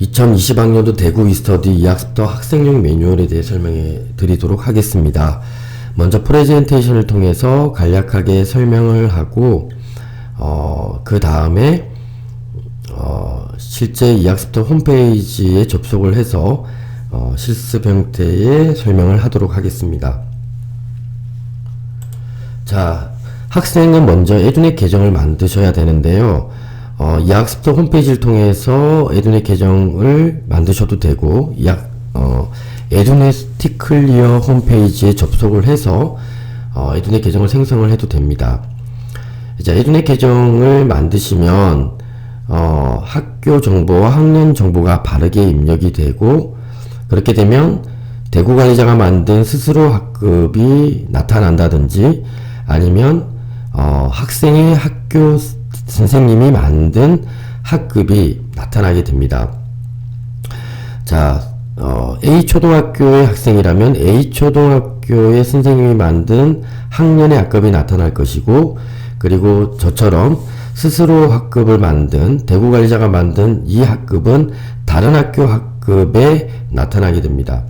2020학년도 대구 위스터디 2학습터 학생용 매뉴얼에 대해 설명해 드리도록 하겠습니다. 먼저 프레젠테이션을 통해서 간략하게 설명을 하고 그 다음에 실제 2학습터 홈페이지에 접속을 해서 실습 형태의 설명을 하도록 하겠습니다. 자, 학생은 먼저 에듀넷 계정을 만드셔야 되는데요. 2학습터 홈페이지를 통해서 에듀넷 계정을 만드셔도 되고, 에듀넷 스틱클리어 홈페이지에 접속을 해서 에듀넷 계정을 생성을 해도 됩니다. 이제 에듀넷 계정을 만드시면 학교 정보와 학년 정보가 바르게 입력이 되고, 그렇게 되면 대구 관리자가 만든 스스로 학급이 나타난다든지 아니면 학생의 학교 선생님이 만든 학급이 나타나게 됩니다. 자, A초등학교의 학생이라면 A초등학교의 선생님이 만든 학년의 학급이 나타날 것이고, 그리고 저처럼 스스로 학급을 만든 대구관리자가 만든 이 학급은 다른 학교 학급에 나타나게 됩니다.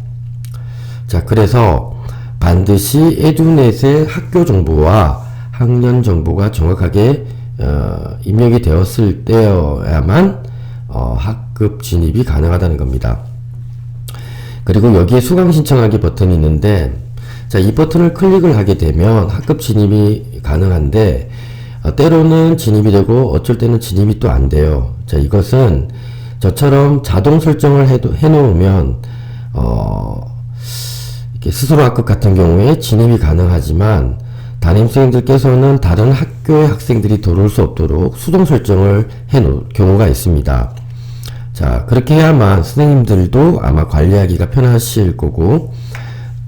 자, 그래서 반드시 에듀넷의 학교 정보와 학년 정보가 정확하게 입력이 되었을 때여야만 학급 진입이 가능하다는 겁니다. 그리고 여기에 수강 신청하기 버튼이 있는데, 자, 이 버튼을 클릭을 하게 되면 학급 진입이 가능한데, 때로는 진입이 되고 어쩔 때는 진입이 또 안 돼요. 자, 이것은 저처럼 자동 설정을 해놓으면 이렇게 스스로 학급 같은 경우에 진입이 가능하지만, 담임선생님들께서는 다른 학교의 학생들이 들어올 수 없도록 수동 설정을 해놓을 경우가 있습니다. 자, 그렇게 해야만 선생님들도 아마 관리하기가 편하실 거고,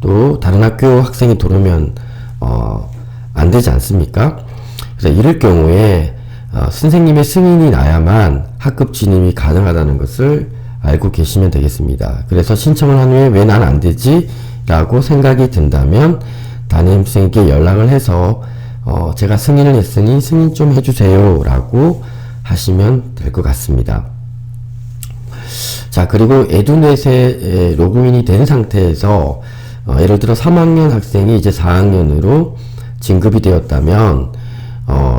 또 다른 학교 학생이 들어오면 안 되지 않습니까? 그래서 이럴 경우에 선생님의 승인이 나야만 학급 진입이 가능하다는 것을 알고 계시면 되겠습니다. 그래서 신청을 한 후에 왜 난 안 되지? 라고 생각이 든다면 담임선생님께 연락을 해서 제가 승인을 했으니 승인 좀 해주세요 라고 하시면 될 것 같습니다. 자, 그리고 에듀넷에 로그인이 된 상태에서 예를 들어 3학년 학생이 이제 4학년으로 진급이 되었다면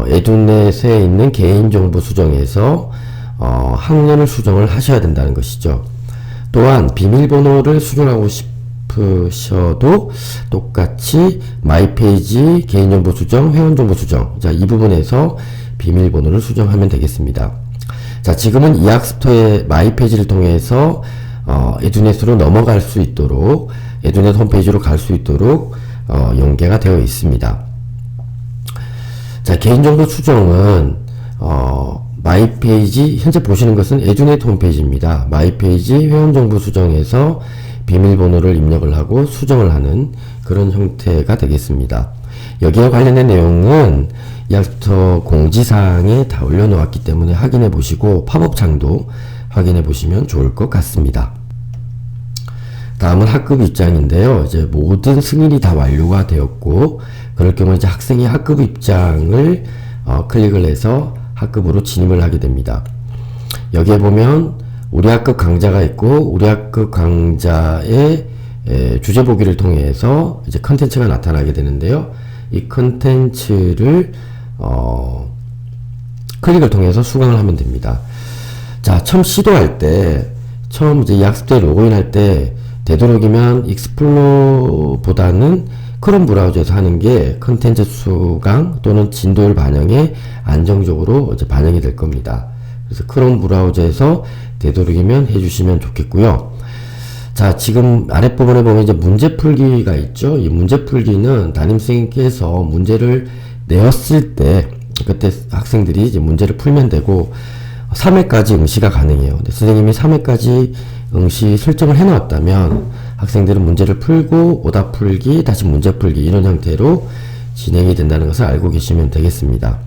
에듀넷에 있는 개인정보 수정에서 학년을 수정을 하셔야 된다는 것이죠. 또한 비밀번호를 수정하고 싶으셔도 똑같이 마이페이지 개인정보 수정, 회원정보 수정, 자, 이 부분에서 비밀번호를 수정하면 되겠습니다. 자, 지금은 2학습터의 마이페이지를 통해서 에듀넷으로 넘어갈 수 있도록, 에듀넷 홈페이지로 갈 수 있도록 연계가 되어 있습니다. 자, 개인정보 수정은 마이페이지, 현재 보시는 것은 에듀넷 홈페이지입니다. 마이페이지 회원정보 수정에서 비밀번호를 입력을 하고 수정을 하는 그런 형태가 되겠습니다. 여기에 관련된 내용은 2학습터 공지사항에 다 올려놓았기 때문에 확인해 보시고 팝업창도 확인해 보시면 좋을 것 같습니다. 다음은 학급 입장인데요. 이제 모든 승인이 다 완료가 되었고, 그럴 경우 이제 학생이 학급 입장을 클릭을 해서 학급으로 진입을 하게 됩니다. 여기에 보면 우리 학급 강좌가 있고, 우리 학급 강좌의 주제 보기를 통해서 이제 컨텐츠가 나타나게 되는데요. 이 컨텐츠를 클릭을 통해서 수강을 하면 됩니다. 자, 처음 시도할 때, 처음 이제 2학습터에 로그인할 때 되도록이면 익스플로러보다는 크롬 브라우저에서 하는 게 컨텐츠 수강 또는 진도율 반영에 안정적으로 이제 반영이 될 겁니다. 그래서 크롬 브라우저에서 되도록이면 해주시면 좋겠고요. 자, 지금 아랫부분에 보면 이제 문제 풀기가 있죠. 이 문제 풀기는 담임선생님께서 문제를 내었을 때, 그때 학생들이 이제 문제를 풀면 되고, 3회까지 응시가 가능해요. 근데 선생님이 3회까지 응시 설정을 해놓았다면 학생들은 문제를 풀고 오답 풀기, 다시 문제 풀기 이런 형태로 진행이 된다는 것을 알고 계시면 되겠습니다.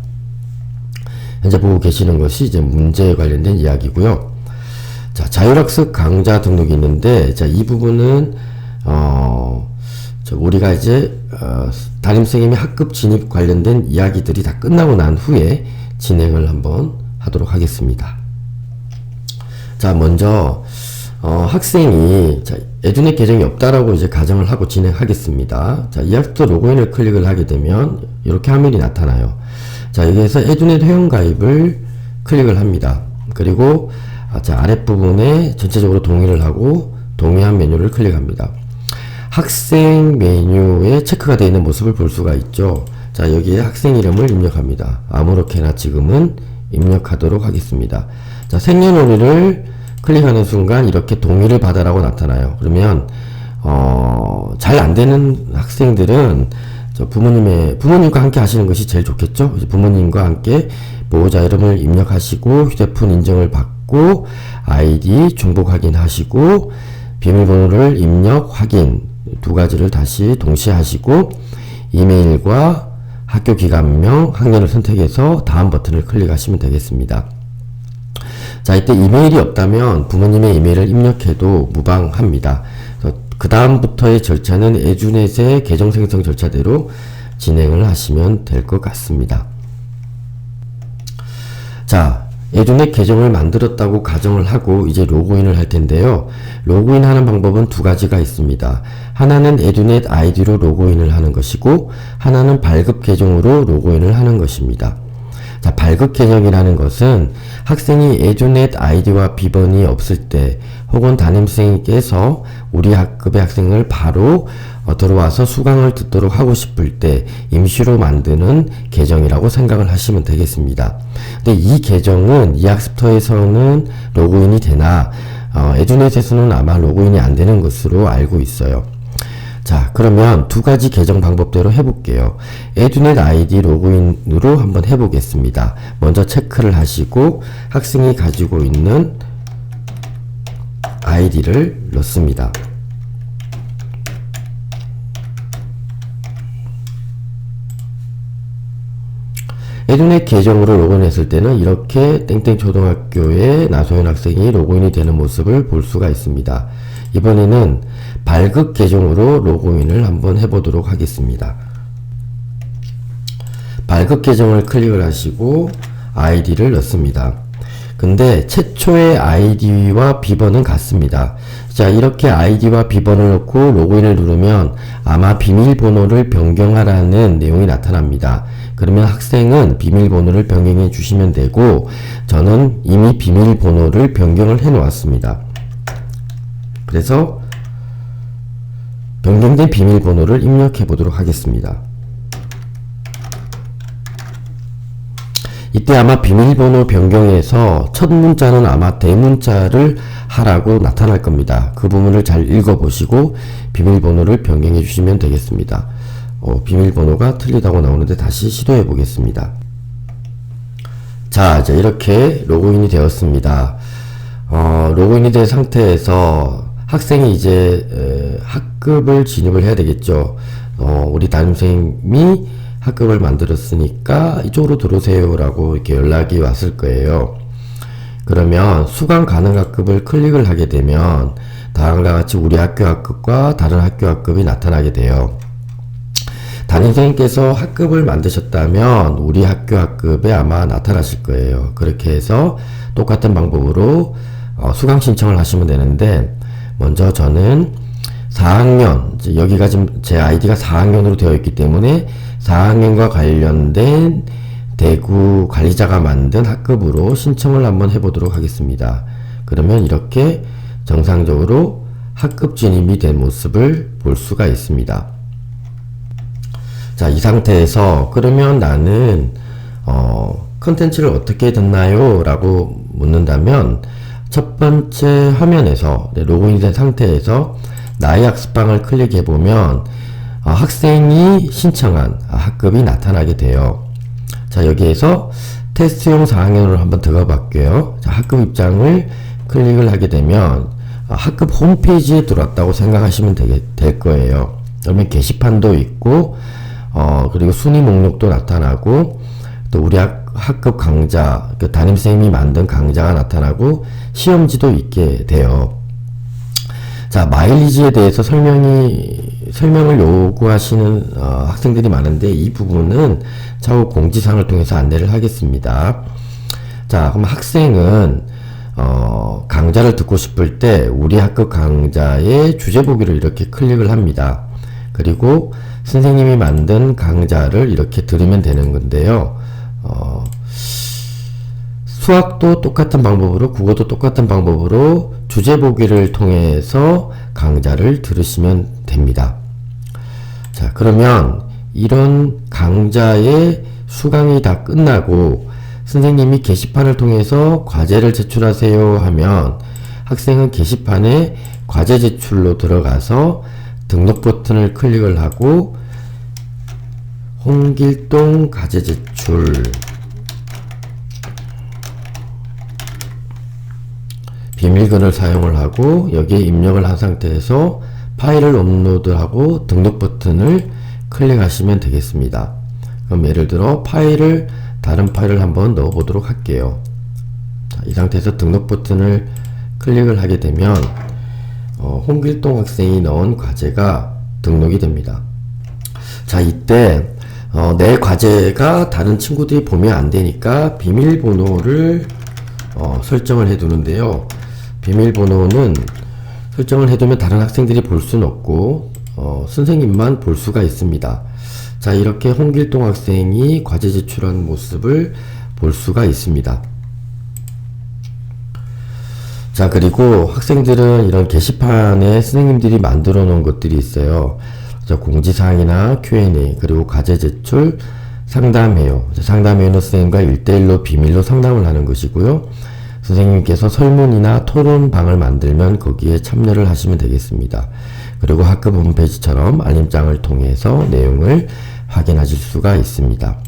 현재 보고 계시는 것이 이제 문제에 관련된 이야기고요. 자, 자율학습 강좌 등록이 있는데, 자, 이 부분은 우리가 이제 담임선생님의 학급 진입 관련된 이야기들이 다 끝나고 난 후에 진행을 한번 하도록 하겠습니다. 자, 먼저 학생이 에듀넷 계정이 없다라고 이제 가정을 하고 진행하겠습니다. 자, 이 학습도 로그인을 클릭을 하게 되면 이렇게 화면이 나타나요. 자, 여기에서 에듀넷 회원가입을 클릭을 합니다. 그리고 자, 아랫부분에 전체적으로 동의를 하고 동의한 메뉴를 클릭합니다. 학생 메뉴에 체크가 되어 있는 모습을 볼 수가 있죠. 자, 여기에 학생 이름을 입력합니다. 아무렇게나 지금은 입력하도록 하겠습니다. 자, 생년월일을 클릭하는 순간 이렇게 동의를 받아라고 나타나요. 그러면 잘 안되는 학생들은 부모님과 함께 하시는 것이 제일 좋겠죠. 부모님과 함께 보호자 이름을 입력하시고 휴대폰 인증을 받고 아이디 중복 확인하시고 비밀번호를 입력 확인 두 가지를 다시 동시에 하시고 이메일과 학교 기관명, 학년을 선택해서 다음 버튼을 클릭하시면 되겠습니다. 자, 이때 이메일이 없다면 부모님의 이메일을 입력해도 무방합니다. 그 다음부터의 절차는 에듀넷의 계정 생성 절차대로 진행을 하시면 될 것 같습니다. 자, 에듀넷 계정을 만들었다고 가정을 하고 이제 로그인을 할 텐데요. 로그인하는 방법은 두 가지가 있습니다. 하나는 에듀넷 아이디로 로그인을 하는 것이고 하나는 발급 계정으로 로그인을 하는 것입니다. 자, 발급 계정이라는 것은 학생이 에듀넷 아이디와 비번이 없을 때 혹은 담임선생님께서 우리 학급의 학생을 바로 들어와서 수강을 듣도록 하고 싶을 때 임시로 만드는 계정이라고 생각을 하시면 되겠습니다. 근데 이 계정은 이 학습터에서는 로그인이 되나 에듀넷에서는 아마 로그인이 안 되는 것으로 알고 있어요. 자, 그러면 두 가지 계정 방법대로 해볼게요. 에듀넷 아이디 로그인으로 한번 해보겠습니다. 먼저 체크를 하시고 학생이 가지고 있는 아이디를 넣습니다. 에듀넷 계정으로 로그인했을 때는 이렇게 땡땡초등학교의 나소연 학생이 로그인이 되는 모습을 볼 수가 있습니다. 이번에는 발급 계정으로 로그인을 한번 해보도록 하겠습니다. 발급 계정을 클릭을 하시고 아이디를 넣습니다. 근데 최초의 아이디와 비번은 같습니다. 자, 이렇게 아이디와 비번을 넣고 로그인을 누르면 아마 비밀번호를 변경하라는 내용이 나타납니다. 그러면 학생은 비밀번호를 변경해 주시면 되고 저는 이미 비밀번호를 변경을 해 놓았습니다. 그래서 변경된 비밀번호를 입력해 보도록 하겠습니다. 이때 아마 비밀번호 변경에서 첫 문자는 아마 대문자를 하라고 나타날 겁니다. 그 부분을 잘 읽어보시고 비밀번호를 변경해 주시면 되겠습니다. 비밀번호가 틀리다고 나오는데 다시 시도해 보겠습니다. 자, 이제 이렇게 로그인이 되었습니다. 로그인이 된 상태에서 학생이 이제 학급을 진입을 해야 되겠죠. 우리 담임선생님이 학급을 만들었으니까 이쪽으로 들어오세요 라고 이렇게 연락이 왔을 거예요. 그러면 수강 가능 학급을 클릭을 하게 되면 다음과 같이 우리 학교 학급과 다른 학교 학급이 나타나게 돼요. 담임선생님께서 학급을 만드셨다면 우리 학교 학급에 아마 나타나실 거예요. 그렇게 해서 똑같은 방법으로 수강 신청을 하시면 되는데 먼저 저는 4학년, 여기가 지금 제 아이디가 4학년으로 되어 있기 때문에 4학년과 관련된 대구 관리자가 만든 학급으로 신청을 한번 해보도록 하겠습니다. 그러면 이렇게 정상적으로 학급 진입이 된 모습을 볼 수가 있습니다. 자, 이 상태에서 그러면 나는 컨텐츠를 어떻게 듣나요? 라고 묻는다면 첫 번째 화면에서 로그인 된 상태에서 나의 학습방을 클릭해 보면 학생이 신청한 학급이 나타나게 돼요. 자, 여기에서 테스트용 4학년으로 한번 들어가 볼게요. 자, 학급 입장을 클릭을 하게 되면 학급 홈페이지에 들어왔다고 생각하시면 될 거예요. 그러면 게시판도 있고 그리고 순위 목록도 나타나고 또 우리 학급 강좌, 그 담임선생님이 만든 강좌가 나타나고 시험지도 있게 돼요. 자, 마일리지에 대해서 설명을 요구하시는 학생들이 많은데 이 부분은 차후 공지사항을 통해서 안내를 하겠습니다. 자, 그럼 학생은 강좌를 듣고 싶을 때 우리 학급 강좌의 주제 보기를 이렇게 클릭을 합니다. 그리고 선생님이 만든 강좌를 이렇게 들으면 되는 건데요. 수학도 똑같은 방법으로, 국어도 똑같은 방법으로 주제 보기를 통해서 강좌를 들으시면 됩니다. 자, 그러면 이런 강좌의 수강이 다 끝나고 선생님이 게시판을 통해서 과제를 제출하세요 하면 학생은 게시판에 과제 제출로 들어가서 등록 버튼을 클릭을 하고 홍길동 과제 제출 비밀번호를 사용을 하고 여기에 입력을 한 상태에서 파일을 업로드하고 등록 버튼을 클릭하시면 되겠습니다. 그럼 예를 들어 다른 파일을 한번 넣어 보도록 할게요. 자, 이 상태에서 등록 버튼을 클릭을 하게 되면 홍길동 학생이 넣은 과제가 등록이 됩니다. 자, 이때 내 과제가 다른 친구들이 보면 안 되니까 비밀번호를 설정을 해 두는데요. 비밀번호는 설정을 해두면 다른 학생들이 볼 수는 없고 선생님만 볼 수가 있습니다. 자, 이렇게 홍길동 학생이 과제 제출한 모습을 볼 수가 있습니다. 자, 그리고 학생들은 이런 게시판에 선생님들이 만들어 놓은 것들이 있어요. 자, 공지사항이나 Q&A, 그리고 과제 제출, 상담해요. 상담해요는 선생님과 1대1로 비밀로 상담을 하는 것이고요. 선생님께서 설문이나 토론방을 만들면 거기에 참여를 하시면 되겠습니다. 그리고 학급 홈페이지처럼 알림장을 통해서 내용을 확인하실 수가 있습니다.